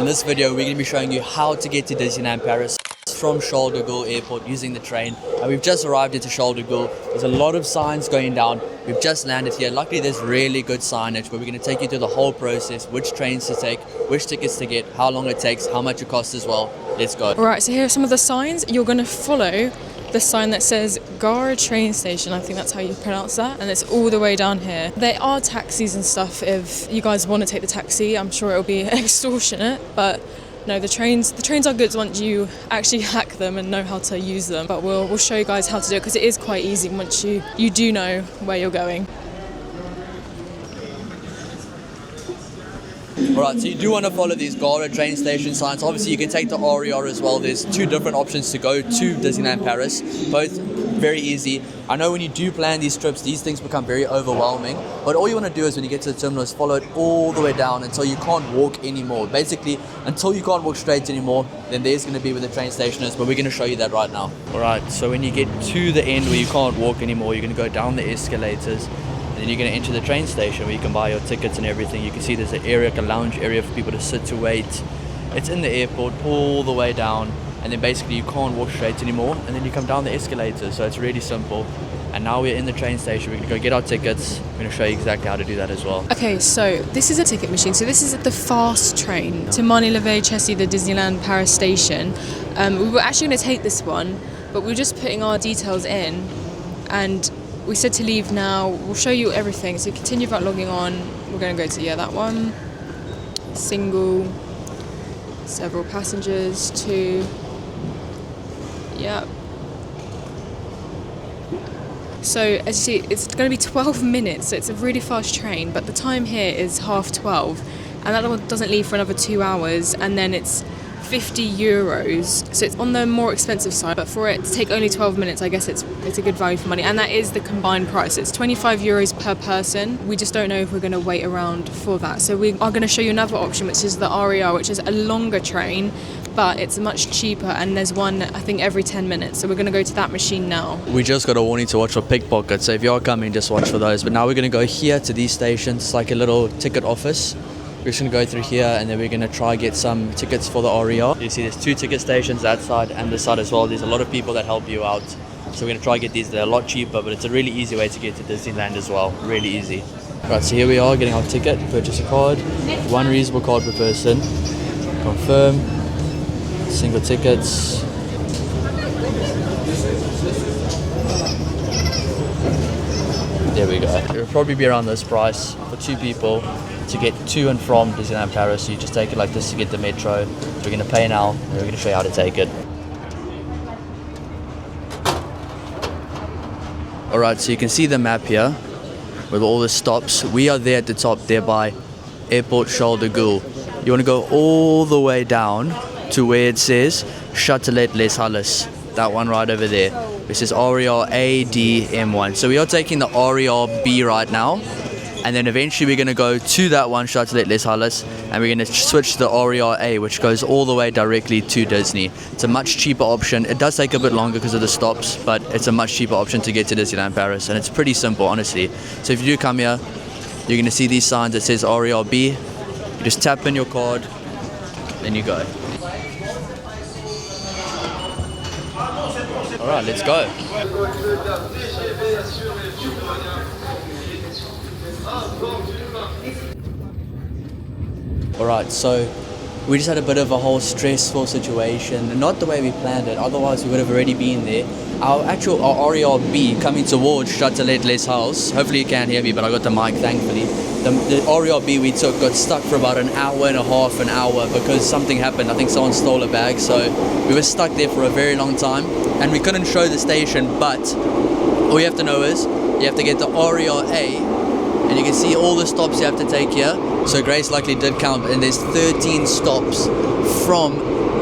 In this video, we're going to be showing you how to get to Disneyland Paris from Charles de Gaulle Airport using the train. And we've just arrived into Charles de Gaulle. There's a lot of signs going down. We've just landed here. Luckily, there's really good signage, but we're going to take you through the whole process, which trains to take, which tickets to get, how long it takes, how much it costs as well. Let's go. Alright, so here are some of the signs. You're going to follow the sign that says RER train station. I think that's how you pronounce that, and it's all the way down here. There are taxis and stuff if you guys want to take the taxi. I'm sure it'll be extortionate, but no, the trains are good once you actually hack them and know how to use them. But we'll show you guys how to do it because it is quite easy once you do know where you're going. Alright, so you do want to follow these RER train station signs. Obviously, you can take the RER as well. There's two different options to go to Disneyland Paris, both very easy. I know when you do plan these trips, these things become very overwhelming, but all you want to do is when you get to the terminal is follow it all the way down until you can't walk anymore. Basically, until you can't walk straight anymore, then there's going to be where the train station is, but we're going to show you that right now. Alright, so when you get to the end where you can't walk anymore, you're going to go down the escalators. Then you're going to enter the train station where you can buy your tickets and everything. You can see there's an area, like a lounge area for people to sit to wait. It's in the airport all the way down, and then basically you can't walk straight anymore, and then you come down the escalator. So it's really simple. And now we're in the train station. We're going to go get our tickets. I'm going to show you exactly how to do that as well. Okay, so this is a ticket machine. So this is the fast train to Marne-la-Vallée-Chessy, the Disneyland Paris station. We were actually going to take this one, but we were just putting our details in, and we said to leave now. We'll show you everything. So continue without logging on. We're going to go to, that one. Single. Several passengers. 2. Yep. So as you see, it's going to be 12 minutes. So it's a really fast train. But the time here is 12:30. And that one doesn't leave for another 2 hours. And then it's 50 euros, so it's on the more expensive side, but for it to take only 12 minutes, I guess it's a good value for money, and that is the combined price. It's 25 euros per person. We just don't know if we're going to wait around for that, so we are going to show you another option, which is the RER, which is a longer train, but it's much cheaper, and there's one, I think, every 10 minutes, so we're going to go to that machine now. We just got a warning to watch for pickpockets, so if you are coming, just watch for those. But now we're going to go here to these stations. It's like a little ticket office. We're just going to go through here, and then we're going to try get some tickets for the RER. You see there's 2 ticket stations, that side and this side as well. There's a lot of people that help you out. So we're going to try get these. They're a lot cheaper, but it's a really easy way to get to Disneyland as well. Really easy. Right, so here we are getting our ticket. Purchase a card. 1 reusable card per person. Confirm. Single tickets. There we go. It'll probably be around this price for 2 people to get to and from Disneyland Paris. So you just take it like this to get the metro. We're going to pay now, and we're going to show you how to take it. Alright, so you can see the map here with all the stops. We are there at the top, there by Airport Charles de Gaulle. You want to go all the way down to where it says Châtelet Les Halles. That one right over there. This is RER ADM1. So we are taking the RER B right now, and then eventually we're going to go to that one, Châtelet Les Halles, and we're going to switch to the RER A, which goes all the way directly to Disney. It's a much cheaper option. It does take a bit longer because of the stops, but it's a much cheaper option to get to Disneyland Paris, and it's pretty simple, honestly. So if you do come here, you're going to see these signs that says RER B. You just tap in your card, then you go. Alright, let's go. Alright, so we just had a bit of a whole stressful situation, not the way we planned it, otherwise we would have already been there. Our RER B coming towards Châtelet Les Halles, hopefully you can't hear me, but I got the mic thankfully. The RER B we took got stuck for about an hour and a half, because something happened. I think someone stole a bag, so we were stuck there for a very long time, and we couldn't show the station, but all you have to know is you have to get the RER A, and you can see all the stops you have to take here. So Grace luckily did count, and there's 13 stops from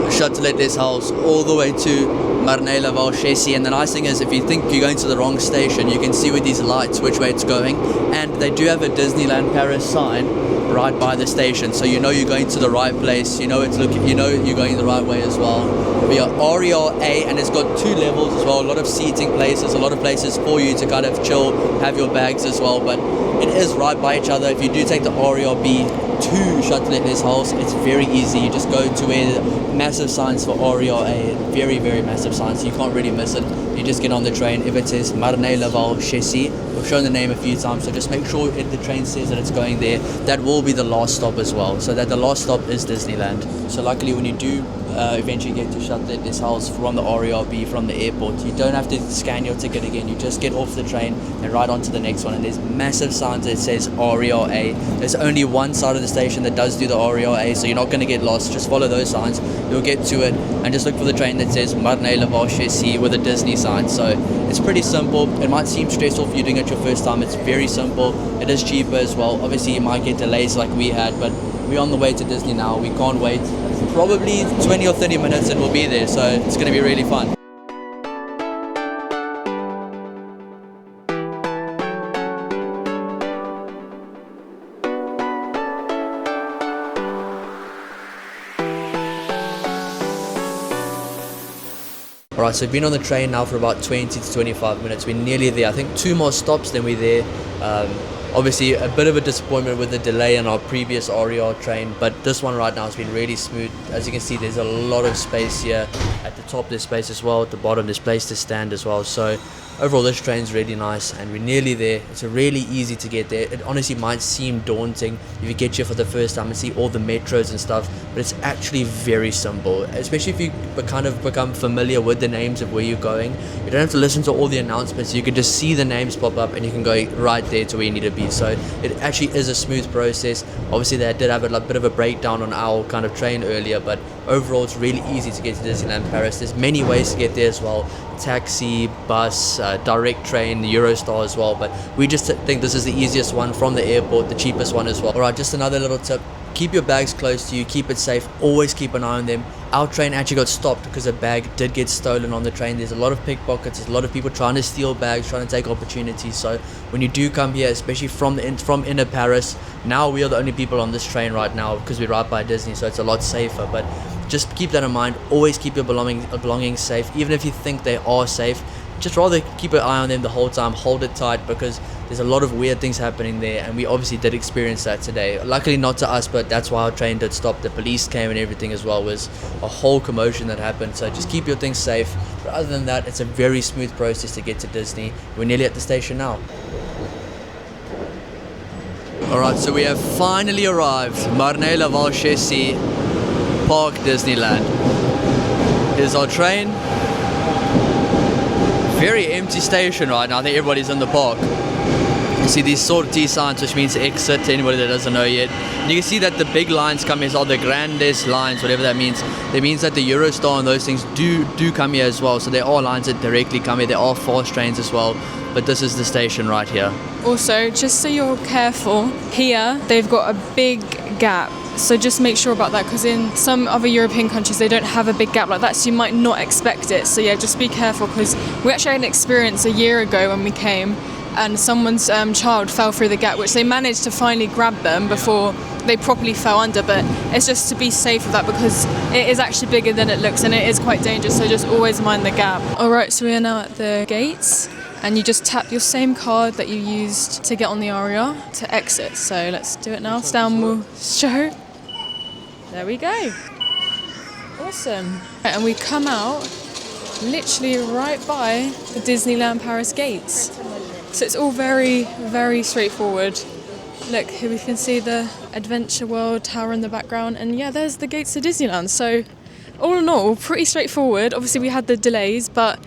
Châtelet Les Halles all the way to Marne-la-Vallée-Chessy. And the nice thing is, if you think you're going to the wrong station, you can see with these lights which way it's going, and they do have a Disneyland Paris sign right by the station, so you know you're going to the right place. You know you're going the right way as well. We are RER A, and it's got 2 levels as well. A lot of seating places, a lot of places for you to kind of chill, have your bags as well. But it is right by each other. If you do take the RER B, to Shuttle at this house, it's very easy. You just go to where massive signs for RER, very, very massive signs, so you can't really miss it. You just get on the train. If it says Marne-Laval Chessy, we've shown the name a few times, so just make sure if the train says that it's going there, that will be the last stop as well, so that the last stop is Disneyland. So luckily when you do eventually get to Shuttle at this house from the RERB, from the airport, you don't have to scan your ticket again. You just get off the train and right onto the next one, and there's massive signs that says RERA. There's only one side of the station that does do the RERA, so you're not going to get lost. Just follow those signs, you'll get to it, and just look for the train that says Marne-Laval Chessy with a Disney sign. So it's pretty simple. It might seem stressful if you're doing it your first time. It's very simple. It is cheaper as well. Obviously you might get delays like we had, but we're on the way to Disney now. We can't wait. Probably 20 or 30 minutes and we'll be there, so it's going to be really fun. Alright, so we've been on the train now for about 20 to 25 minutes. We're nearly there. I think 2 more stops, then we're there. Obviously a bit of a disappointment with the delay on our previous RER train, but this one right now has been really smooth. As you can see, there's a lot of space here. At the top there's space as well, at the bottom there's place to stand as well. So overall this train's really nice and we're nearly there. It's really easy to get there. It honestly might seem daunting if you get here for the first time and see all the metros and stuff, but it's actually very simple, especially if you become familiar with the names of where you're going. You don't have to listen to all the announcements. You can just see the names pop up and you can go right there to where you need to be. So it actually is a smooth process. Obviously they did have a bit of a breakdown on our kind of train earlier, but overall it's really easy to get to Disneyland Paris. There's many ways to get there as well: taxi, bus, direct train, the Eurostar as well, but we just think this is the easiest one from the airport, the cheapest one as well. Alright, just another little tip: keep your bags close to you, keep it safe, always keep an eye on them. Our train actually got stopped because a bag did get stolen on the train. There's a lot of pickpockets, there's a lot of people trying to steal bags, trying to take opportunities. So when you do come here, especially from inner Paris, now we are the only people on this train right now because we're right by Disney, so it's a lot safer. But just keep that in mind. Always keep your belongings safe, even if you think they are safe. Just rather keep an eye on them the whole time, hold it tight, because there's a lot of weird things happening there, and we obviously did experience that today. Luckily not to us, but that's why our train did stop. The police came and everything as well. It was a whole commotion that happened, so just keep your things safe. But other than that, it's a very smooth process to get to Disney. We're nearly at the station now. Alright, so we have finally arrived. Marne-Laval Chessy, Park Disneyland. Here's our train. Very empty station right now. I think everybody's in the park. You see these sortie signs, which means exit to anybody that doesn't know yet. And you can see that the big lines come here, are the grandest lines, whatever that means. That means that the Eurostar and those things do come here as well. So there are lines that directly come here. There are fast trains as well. But this is the station right here. Also, just so you're careful, here they've got a big gap. So just make sure about that, because in some other European countries they don't have a big gap like that, so you might not expect it. So yeah, just be careful, because we actually had an experience a year ago when we came, and someone's child fell through the gap, which they managed to finally grab them before they properly fell under. But it's just to be safe with that, because it is actually bigger than it looks and it is quite dangerous, so just always mind the gap. Alright, so we are now at the gates, and you just tap your same card that you used to get on the RER to exit. So let's do it now. Stan will show. There we go. Awesome. And we come out literally right by the Disneyland Paris gates. So it's all very, very straightforward. Look, here we can see the Adventure World Tower in the background, and yeah, there's the gates to Disneyland. So all in all, pretty straightforward. Obviously we had the delays, but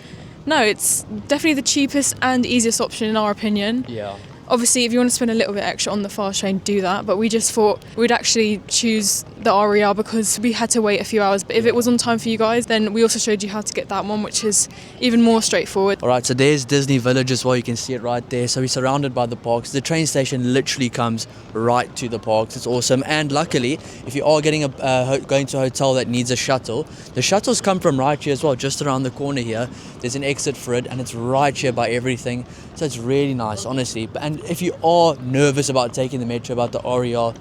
no, it's definitely the cheapest and easiest option in our opinion. Yeah. Obviously, if you want to spend a little bit extra on the fast train, do that. But we just thought we'd actually choose the RER because we had to wait a few hours. But if it was on time for you guys, then we also showed you how to get that one, which is even more straightforward. Alright, so there's Disney Village as well. You can see it right there. So we're surrounded by the parks. The train station literally comes right to the parks. It's awesome. And luckily, if you are getting going to a hotel that needs a shuttle, the shuttles come from right here as well, just around the corner here. There's an exit for it, and it's right here by everything. So it's really nice, honestly. And if you are nervous about taking the metro, about the RER,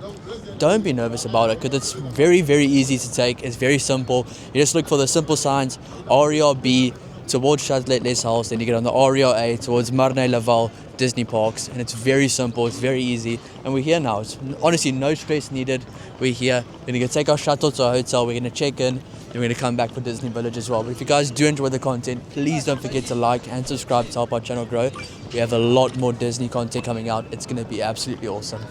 don't be nervous about it, because it's very, very easy to take. It's very simple. You just look for the simple signs, RERB towards Châtelet-Les Halles, then you get on the RER towards Marne-Laval, Disney parks, and it's very simple, it's very easy, and we're here now. It's honestly no stress needed. We're here, we're going to take our shuttle to our hotel, we're going to check in, then we're going to come back for Disney Village as well. But if you guys do enjoy the content, please don't forget to like and subscribe to help our channel grow. We have a lot more Disney content coming out. It's going to be absolutely awesome.